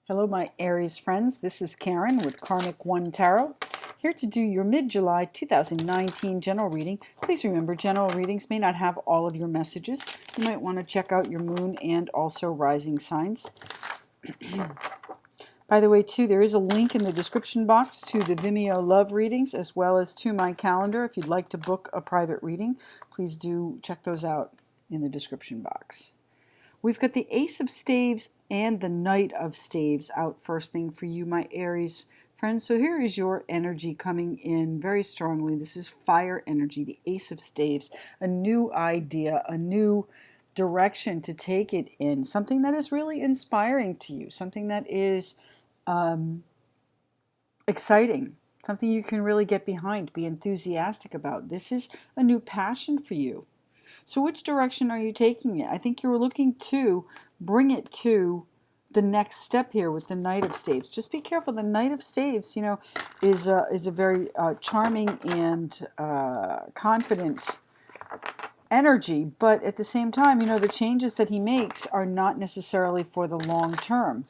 Hello, my Aries friends. This is Karen with Karmic One Tarot, here to do your mid-July 2019 general reading. Please remember, general readings may not have all of your messages. You might want to check out your moon and also rising signs. By the way, too, there is a link in the description box to the Vimeo love readings as well as to my calendar. If you'd like to book a private reading, please do check those out in the description box. We've got the Ace of Staves and the Knight of Staves out first thing for you, my Aries friends. So here is your energy coming in very strongly. This is fire energy, the Ace of Staves, a new idea, a new direction to take it in, something that is really inspiring to you, something that is exciting, something you can really get behind, be enthusiastic about. This is a new passion for you. So which direction are you taking it? I think you're looking to bring it to the next step here with the Knight of Staves. Just be careful. The Knight of Staves, you know, is a very charming and confident energy, but at the same time, you know, the changes that he makes are not necessarily for the long term.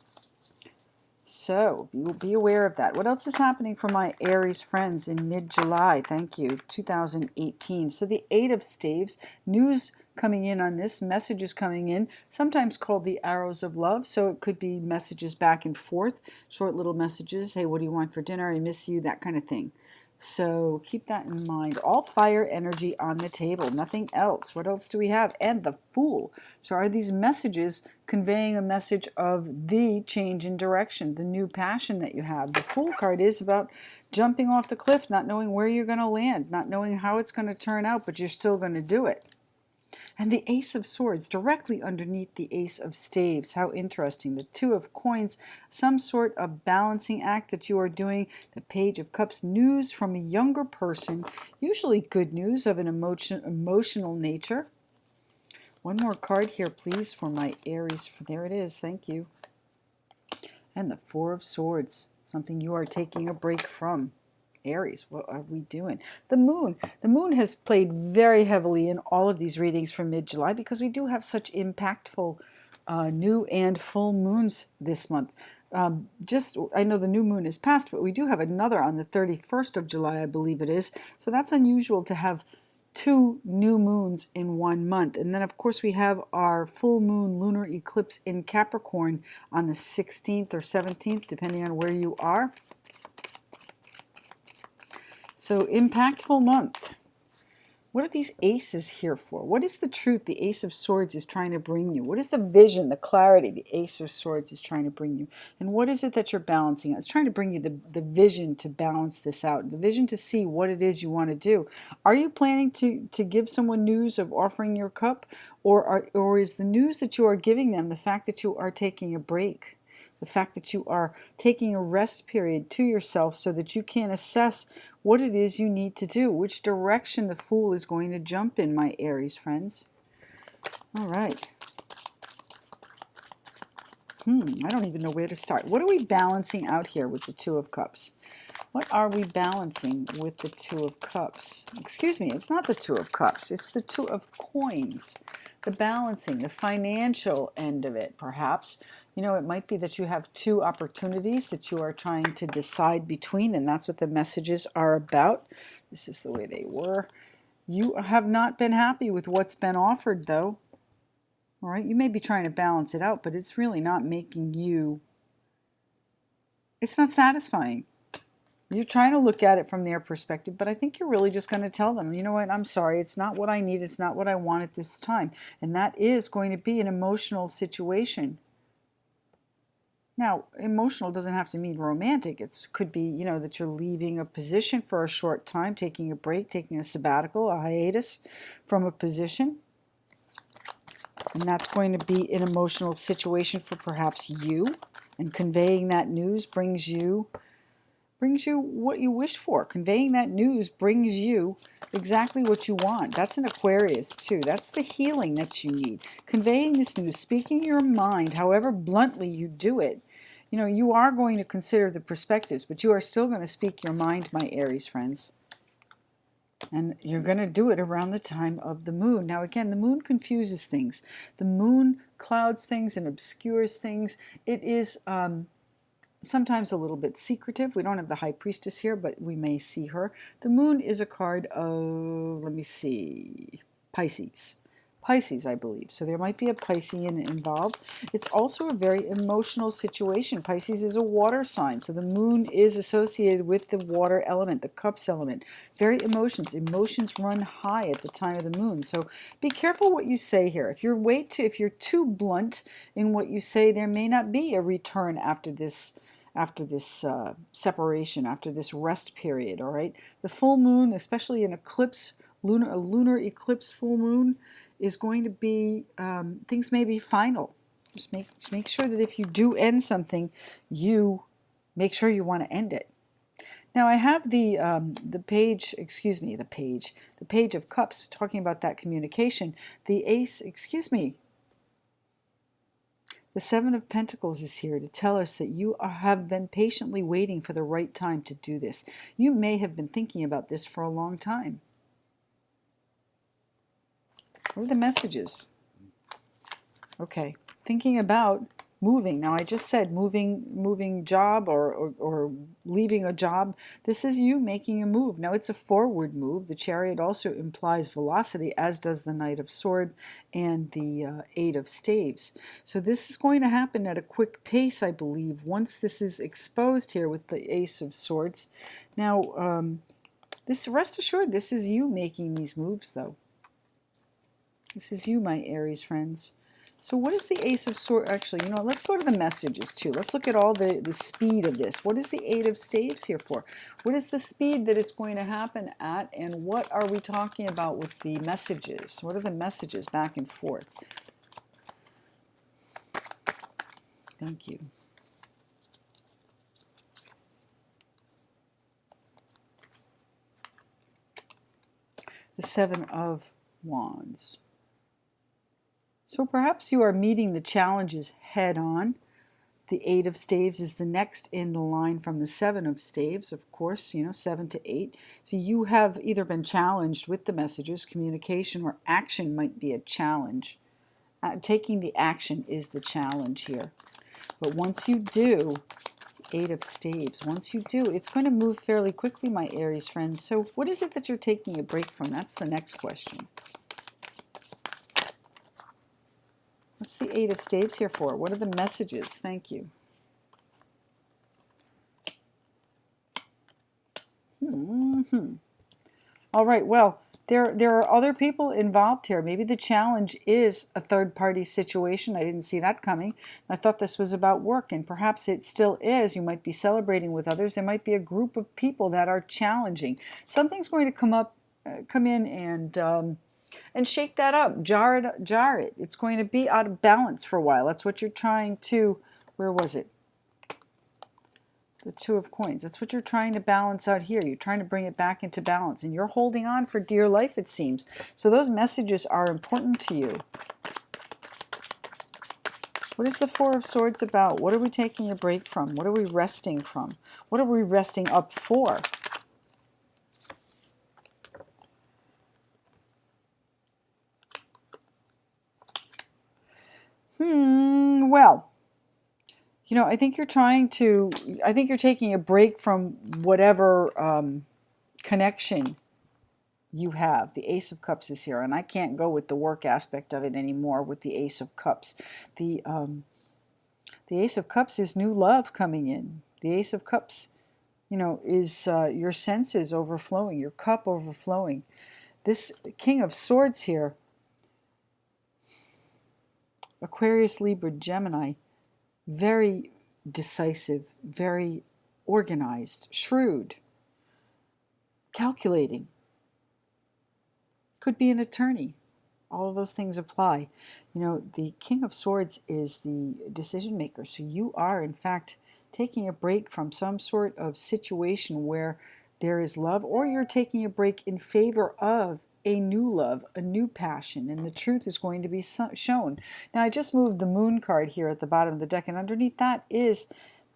So be aware of that. What else is happening for my Aries friends in mid-July? Thank you. 2018. So the Eight of Staves, news coming in on this, messages coming in, sometimes called the arrows of love. So it could be messages back and forth, short little messages. Hey, what do you want for dinner? I miss you, that kind of thing. So keep that in mind. All fire energy on the table, nothing else. What else do we have? And the Fool. So are these messages conveying a message of the change in direction, the new passion that you have? The Fool card is about jumping off the cliff, not knowing where you're going to land, not knowing how it's going to turn out, but you're still going to do it. And the Ace of Swords directly underneath the Ace of Staves. How interesting. The Two of Coins, some sort of balancing act that you are doing. The Page of Cups, news from a younger person, usually good news of an emotional nature. One more card here, please, for my Aries. There it is. Thank you. And the Four of Swords, something you are taking a break from. Aries, what are we doing? The moon. The moon has played very heavily in all of these readings for mid-July because we do have such impactful new and full moons this month. I know the new moon is past, but we do have another on the 31st of July, I believe it is. So that's unusual to have two new moons in 1 month. And then, of course, we have our full moon lunar eclipse in Capricorn on the 16th or 17th, depending on where you are. So, impactful month. What are these aces here for? What is the truth the Ace of Swords is trying to bring you? What is the vision, the clarity the Ace of Swords is trying to bring you? And what is it that you're balancing? It's trying to bring you the vision to balance this out, the vision to see what it is you want to do. Are you planning to give someone news of offering your cup? Or is the news that you are giving them the fact that you are taking a break? The fact that you are taking a rest period to yourself so that you can assess what it is you need to do, which direction the Fool is going to jump in, my Aries friends. All right. I don't even know where to start. What are we balancing out here with the Two of Cups? What are we balancing with the Two of Cups? Excuse me, it's not the Two of Cups. It's the Two of Coins. The balancing, the financial end of it, perhaps. You know, it might be that you have two opportunities that you are trying to decide between, and that's what the messages are about. This is the way they were. You have not been happy with what's been offered, though. All right, you may be trying to balance it out, but it's really not making you, it's not satisfying. You're trying to look at it from their perspective, but I think you're really just going to tell them, you know what, I'm sorry, it's not what I need, it's not what I want at this time. And that is going to be an emotional situation. Now, emotional doesn't have to mean romantic. It could be, you know, that you're leaving a position for a short time, taking a break, taking a sabbatical, a hiatus from a position. And that's going to be an emotional situation for perhaps you. And conveying that news brings you what you wish for. Conveying that news brings you exactly what you want. That's an Aquarius too. That's the healing that you need. Conveying this news, speaking your mind, however bluntly you do it, you know, you are going to consider the perspectives, but you are still going to speak your mind, my Aries friends. And you're going to do it around the time of the moon. Now, again, the moon confuses things. The moon clouds things and obscures things. It is sometimes a little bit secretive. We don't have the High Priestess here, but we may see her. The Moon is a card of, let me see, Pisces. Pisces, I believe. So there might be a Piscean involved. It's also a very emotional situation. Pisces is a water sign, so the moon is associated with the water element, the cups element. Very emotions. Emotions run high at the time of the moon. So be careful what you say here. If you're too blunt in what you say, there may not be a return after this separation, after this rest period. All right. The full moon, especially an eclipse, a lunar eclipse full moon, is going to be, things may be final. Just make sure that if you do end something, you make sure you want to end it. Now I have the page of cups talking about that communication. The Seven of Pentacles is here to tell us that you have been patiently waiting for the right time to do this. You may have been thinking about this for a long time. What are the messages? Okay, thinking about moving. Now I just said moving job or leaving a job. This is you making a move. Now it's a forward move. The Chariot also implies velocity, as does the Knight of Swords and the Eight of Staves. So this is going to happen at a quick pace, I believe, once this is exposed here with the Ace of Swords. Now, rest assured, this is you making these moves, though. This is you, my Aries friends. So what is the Ace of Swords? Actually, let's go to the messages too. Let's look at all the speed of this. What is the Eight of Staves here for? What is the speed that it's going to happen at? And what are we talking about with the messages? What are the messages back and forth? Thank you. The Seven of Wands. So perhaps you are meeting the challenges head on. The Eight of Staves is the next in the line from the Seven of Staves, of course, 7 to 8. So you have either been challenged with the messages, communication, or action might be a challenge. Taking the action is the challenge here. But once you do, Eight of Staves, once you do, it's going to move fairly quickly, my Aries friends. So what is it that you're taking a break from? That's the next question. What's the Eight of Staves here for? What are the messages? Thank you. All right, well, there are other people involved here. Maybe the challenge is a third-party situation. I didn't see that coming. I thought this was about work, and perhaps it still is. You might be celebrating with others. There might be a group of people that are challenging. Something's going to come in and shake that up, jar it. It's going to be out of balance for a while. That's what you're trying to, where was it? The Two of Coins. That's what you're trying to balance out here. You're trying to bring it back into balance, and you're holding on for dear life, it seems. So those messages are important to you. What is the Four of Swords about? What are we taking a break from? What are we resting from? What are we resting up for? Well, I think you're taking a break from whatever connection you have. The Ace of Cups is here, and I can't go with the work aspect of it anymore with the Ace of Cups. The Ace of Cups is new love coming in. The Ace of Cups, is your senses overflowing, your cup overflowing. This King of Swords here, Aquarius, Libra, Gemini, very decisive, very organized, shrewd, calculating. Could be an attorney. All of those things apply. The King of Swords is the decision maker. So you are, in fact, taking a break from some sort of situation where there is love, or you're taking a break in favor of a new love, a new passion, and the truth is going to be shown. Now, I just moved the Moon card here at the bottom of the deck, and underneath that is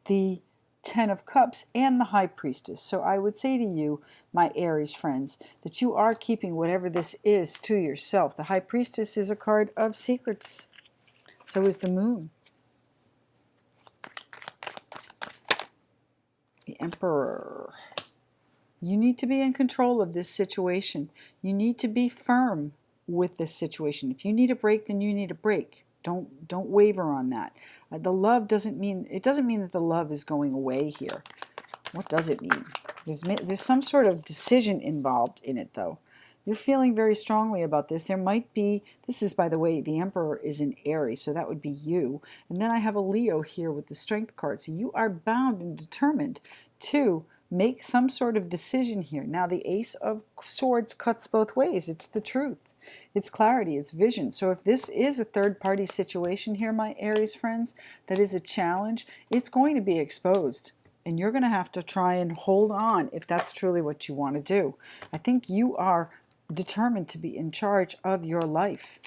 the Ten of Cups and the High Priestess. So I would say to you, my Aries friends, that you are keeping whatever this is to yourself. The High Priestess is a card of secrets. So is the Moon. The Emperor. You need to be in control of this situation. You need to be firm with this situation. If you need a break, then you need a break. Don't waver on that. The love doesn't mean, it doesn't mean that the love is going away here. What does it mean? There's some sort of decision involved in it, though. You're feeling very strongly about this. There might be, this is, by the way, the Emperor is in Aries, so that would be you. And then I have a Leo here with the Strength card. So you are bound and determined to make some sort of decision here. Now, the Ace of Swords cuts both ways. It's the truth. It's clarity. It's vision. So if this is a third-party situation here, my Aries friends, that is a challenge, it's going to be exposed. And you're going to have to try and hold on if that's truly what you want to do. I think you are determined to be in charge of your life.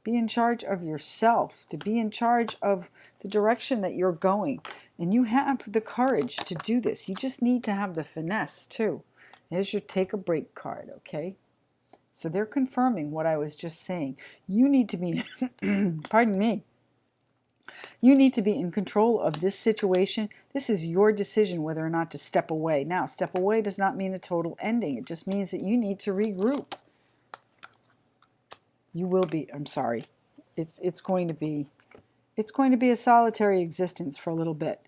Be in charge of yourself, to be in charge of the direction that you're going. And you have the courage to do this. You just need to have the finesse too. There's your take a break card, okay? So they're confirming what I was just saying. You need to be, pardon me, you need to be in control of this situation. This is your decision whether or not to step away. Now, step away does not mean a total ending. It just means that you need to regroup. You will be, I'm sorry. It's going to be a solitary existence for a little bit.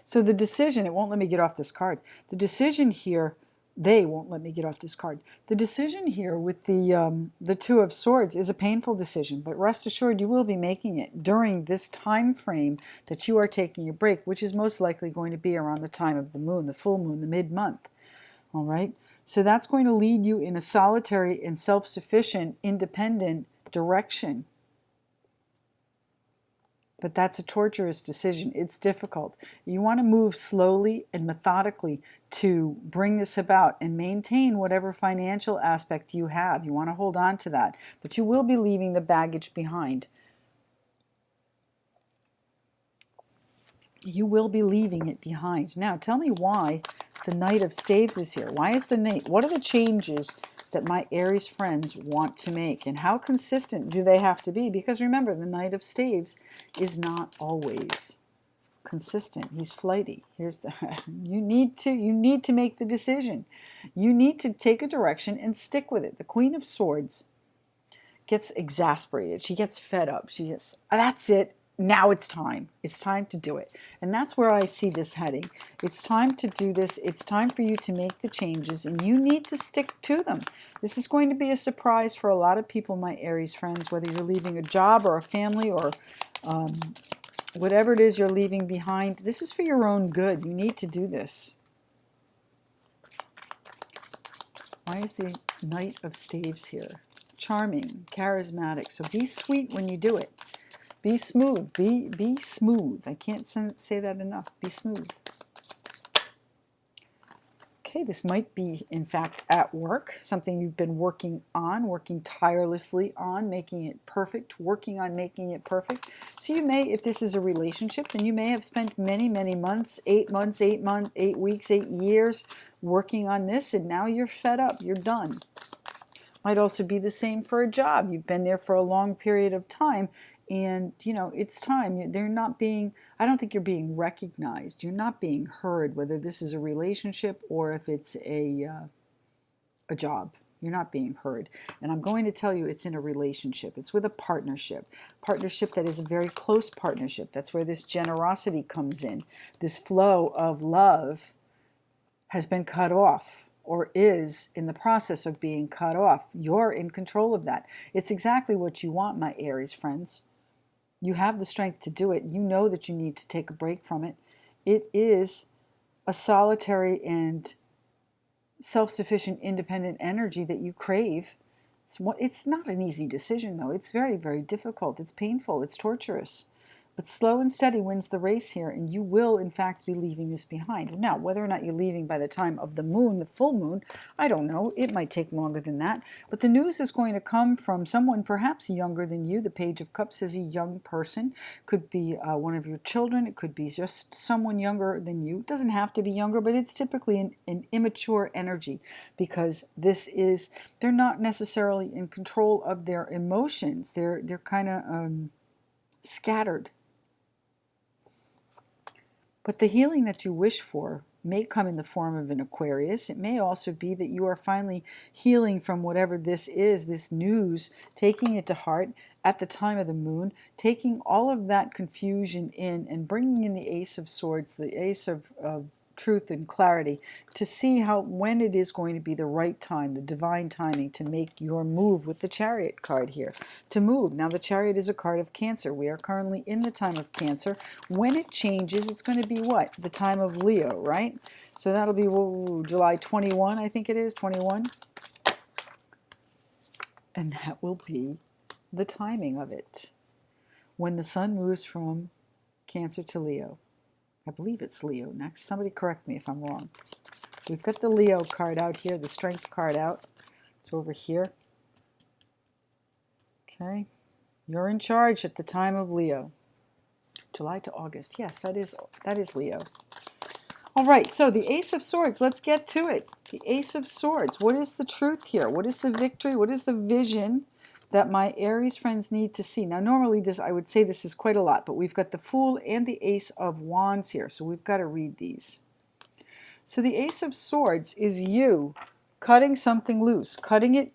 So the decision, it won't let me get off this card. The decision here, they won't let me get off this card. The decision here with the Two of Swords is a painful decision, but rest assured you will be making it during this time frame that you are taking a break, which is most likely going to be around the time of the moon, the full moon, the mid-month. All right? So that's going to lead you in a solitary and self-sufficient, independent direction. But that's a torturous decision. It's difficult. You want to move slowly and methodically to bring this about and maintain whatever financial aspect you have. You want to hold on to that. But you will be leaving the baggage behind. You will be leaving it behind. Now, tell me why the Knight of Staves is here. Why is the Knight? What are the changes that my Aries friends want to make? And how consistent do they have to be? Because remember, the Knight of Staves is not always consistent. He's flighty. Here's the you need to make the decision. You need to take a direction and stick with it. The Queen of Swords gets exasperated. She gets fed up. She gets, that's it. Now it's time. It's time to do it. And that's where I see this heading. It's time to do this. It's time for you to make the changes, and you need to stick to them. This is going to be a surprise for a lot of people, my Aries friends, whether you're leaving a job or a family or whatever it is you're leaving behind. This is for your own good. You need to do this. Why is the Knight of Staves here? Charming, charismatic. So be sweet when you do it. Be smooth. Be smooth. I can't say that enough. Be smooth. Okay, this might be, in fact, at work, something you've been working on, working tirelessly on, making it perfect, working on making it perfect. So you may, if this is a relationship, then you may have spent many, many months, 8 months, 8 months, 8 weeks, 8 years working on this, and now you're fed up. You're done. Might also be the same for a job. You've been there for a long period of time, and you know it's time. They're not being, I don't think you're being recognized. You're not being heard, whether this is a relationship or if it's a job. You're not being heard. And I'm going to tell you it's in a relationship. It's with a partnership. Partnership that is a very close partnership. That's where this generosity comes in. This flow of love has been cut off, or is in the process of being cut off. You're in control of that. It's exactly what you want, my Aries friends. You have the strength to do it. You know that you need to take a break from it. It is a solitary and self-sufficient, independent energy that you crave. It's not an easy decision, though. It's very, very difficult. It's painful. It's torturous. But slow and steady wins the race here, and you will, in fact, be leaving this behind. Now, whether or not you're leaving by the time of the moon, the full moon, I don't know. It might take longer than that. But the news is going to come from someone perhaps younger than you. The Page of Cups is a young person. Could be one of your children. It could be just someone younger than you. It doesn't have to be younger, but it's typically an immature energy, because they're not necessarily in control of their emotions. They're kind of scattered. But the healing that you wish for may come in the form of an Aquarius. It may also be that you are finally healing from whatever this is, this news, taking it to heart at the time of the moon, taking all of that confusion in and bringing in the Ace of Swords, the Ace of truth and clarity, to see how when it is going to be the right time, the divine timing to make your move with the Chariot card here. To move. Now the Chariot is a card of Cancer. We are currently in the time of Cancer. When it changes, it's going to be what? The time of Leo, right? So that'll be July 21, I think it is, 21. And that will be the timing of it. When the sun moves from Cancer to Leo. I believe it's Leo next. Somebody correct me if I'm wrong. We've got the Leo card out here, the Strength card out. It's over here. Okay. You're in charge at the time of Leo. July to August. Yes, that is Leo. All right, so the Ace of Swords, let's get to it. The Ace of Swords. What is the truth here? What is the victory? What is the vision that my Aries friends need to see? Now, normally I would say this is quite a lot, but we've got the Fool and the Ace of Wands here, so we've got to read these. So the Ace of Swords is you cutting something loose, cutting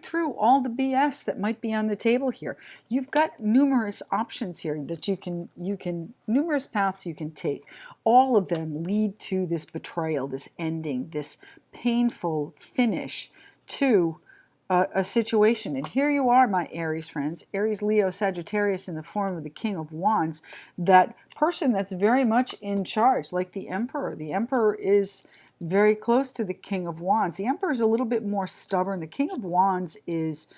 through all the BS that might be on the table here. You've got numerous options here that numerous paths you can take. All of them lead to this betrayal, this ending, this painful finish to a situation. And here you are, my Aries friends, Aries, Leo, Sagittarius in the form of the King of Wands, that person that's very much in charge, like the Emperor. The Emperor is very close to the King of Wands. The Emperor is a little bit more stubborn. The King of Wands is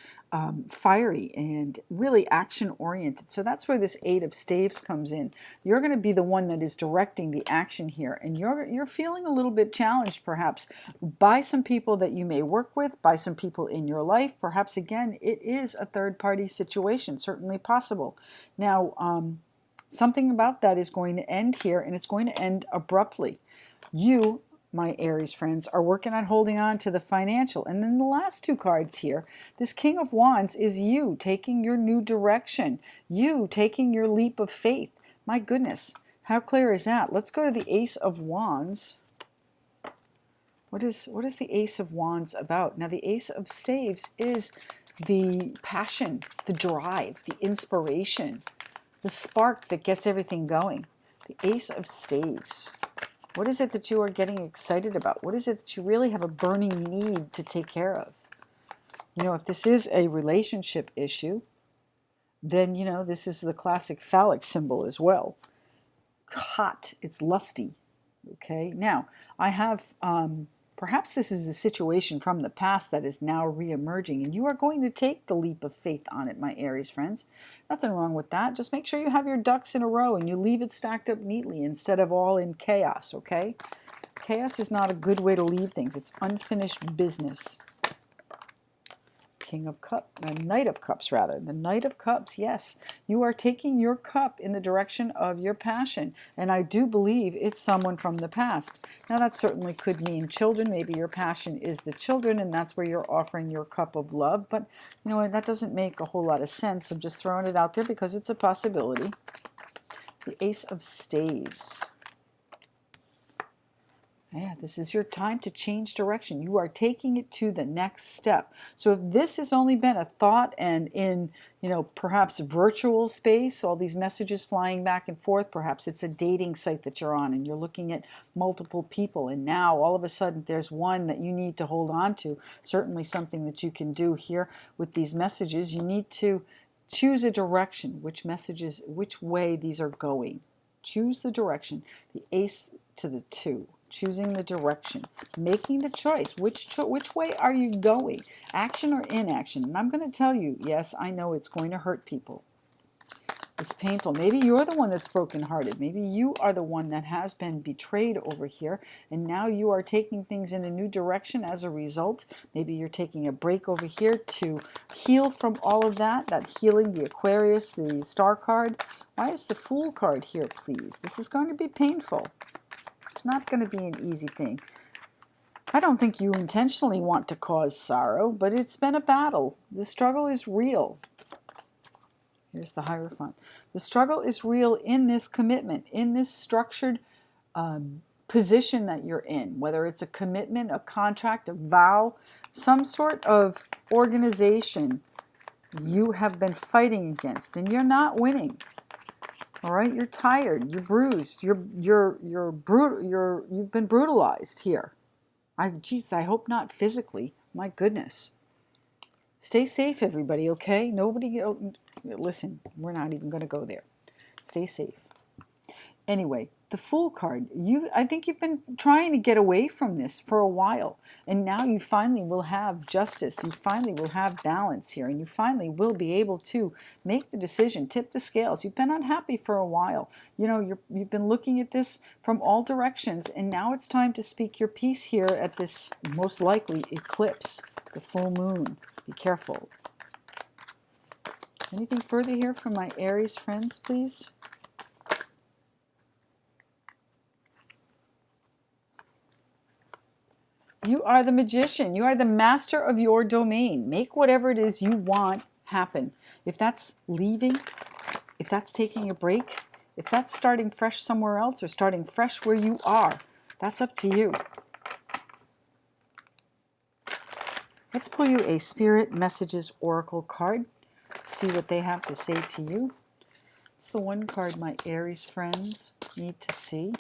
fiery and really action-oriented. So that's where this Eight of Staves comes in. You're going to be the one that is directing the action here, and you're feeling a little bit challenged, perhaps, by some people that you may work with, by some people in your life. Perhaps, again, it is a third-party situation, certainly possible. Now, something about that is going to end here, and it's going to end abruptly. You, my Aries friends, are working on holding on to the financial. And then the last two cards here, this King of Wands is you taking your new direction, you taking your leap of faith. My goodness, how clear is that? Let's go to the Ace of Wands. What is the Ace of Wands about? Now, the Ace of Staves is the passion, the drive, the inspiration, the spark that gets everything going. The Ace of Staves. What is it that you are getting excited about? What is it that you really have a burning need to take care of? You know, if this is a relationship issue, then, you know, this is the classic phallic symbol as well. Hot, it's lusty. Okay, now, I have, perhaps this is a situation from the past that is now re-emerging, and you are going to take the leap of faith on it, my Aries friends. Nothing wrong with that. Just make sure you have your ducks in a row and you leave it stacked up neatly instead of all in chaos, okay? Chaos is not a good way to leave things. It's unfinished business. King of Cups, Knight of Cups rather. The Knight of Cups, yes. You are taking your cup in the direction of your passion. And I do believe it's someone from the past. Now that certainly could mean children. Maybe your passion is the children and that's where you're offering your cup of love. But you know what, that doesn't make a whole lot of sense. I'm just throwing it out there because it's a possibility. The Ace of Staves. Yeah, this is your time to change direction. You are taking it to the next step. So if this has only been a thought and in, you know, perhaps virtual space, all these messages flying back and forth, perhaps it's a dating site that you're on and you're looking at multiple people and now all of a sudden there's one that you need to hold on to. Certainly something that you can do here with these messages. You need to choose a direction, which messages, which way these are going. Choose the direction. The Ace to the 2. Choosing the direction, making the choice. Which way are you going? Action or inaction? And I'm going to tell you, yes, I know it's going to hurt people. It's painful. Maybe you're the one that's brokenhearted. Maybe you are the one that has been betrayed over here, and now you are taking things in a new direction as a result. Maybe you're taking a break over here to heal from all of that healing, the Aquarius, the Star card. Why is the Fool card here, please? This is going to be painful. It's not going to be an easy thing. I don't think you intentionally want to cause sorrow, but it's been a battle. The struggle is real. Here's the Hierophant. The struggle is real in this commitment, in this structured position that you're in, whether it's a commitment, a contract, a vow, some sort of organization you have been fighting against, and you're not winning. All right, you're tired, you're bruised, you've been brutalized here. I hope not physically. My goodness. Stay safe, everybody. Okay, nobody. Listen, we're not even going to go there. Stay safe. Anyway, the Fool card. I think you've been trying to get away from this for a while, and now you finally will have justice. You finally will have balance here, and you finally will be able to make the decision, tip the scales. You've been unhappy for a while. You know, you've been looking at this from all directions, and now it's time to speak your piece here at this most likely eclipse, the full moon. Be careful. Anything further here from my Aries friends, please? You are the magician. You are the master of your domain. Make whatever it is you want happen. If that's leaving, if that's taking a break, if that's starting fresh somewhere else or starting fresh where you are, that's up to you. Let's pull you a Spirit Messages Oracle card. See what they have to say to you. It's the one card my Aries friends need to see.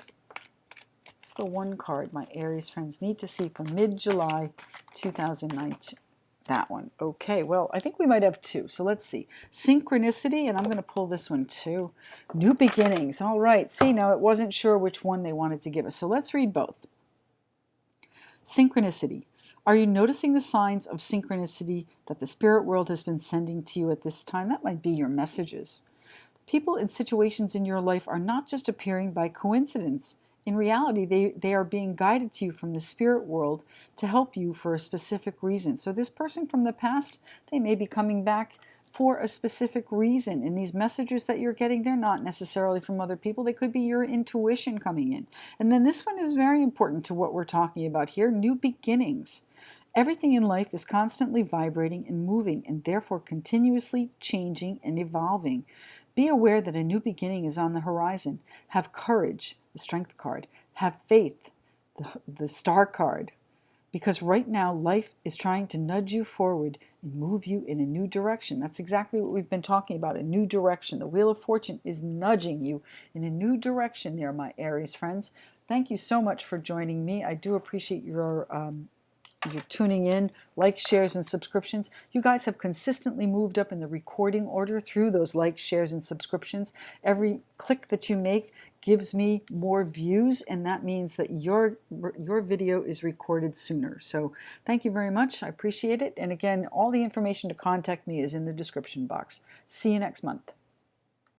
It's the one card my Aries friends need to see from mid-July 2019. That one. Okay, well, I think we might have two. So let's see. Synchronicity, and I'm going to pull this one too. New beginnings. All right. See, now it wasn't sure which one they wanted to give us. So let's read both. Synchronicity. Are you noticing the signs of synchronicity that the spirit world has been sending to you at this time? That might be your messages. People and situations in your life are not just appearing by coincidence. In reality, they are being guided to you from the spirit world to help you for a specific reason. So this person from the past, they may be coming back for a specific reason. And these messages that you're getting, they're not necessarily from other people. They could be your intuition coming in. And then this one is very important to what we're talking about here, new beginnings. Everything in life is constantly vibrating and moving, and therefore continuously changing and evolving. Be aware that a new beginning is on the horizon. Have courage, the Strength card. Have faith, the Star card. Because right now, life is trying to nudge you forward and move you in a new direction. That's exactly what we've been talking about, a new direction. The Wheel of Fortune is nudging you in a new direction there, my Aries friends. Thank you so much for joining me. I do appreciate your tuning in, likes, shares, and subscriptions. You guys have consistently moved up in the recording order through those likes, shares, and subscriptions. Every click that you make gives me more views, and that means that your video is recorded sooner. So thank you very much. I appreciate it. And again, all the information to contact me is in the description box. See you next month.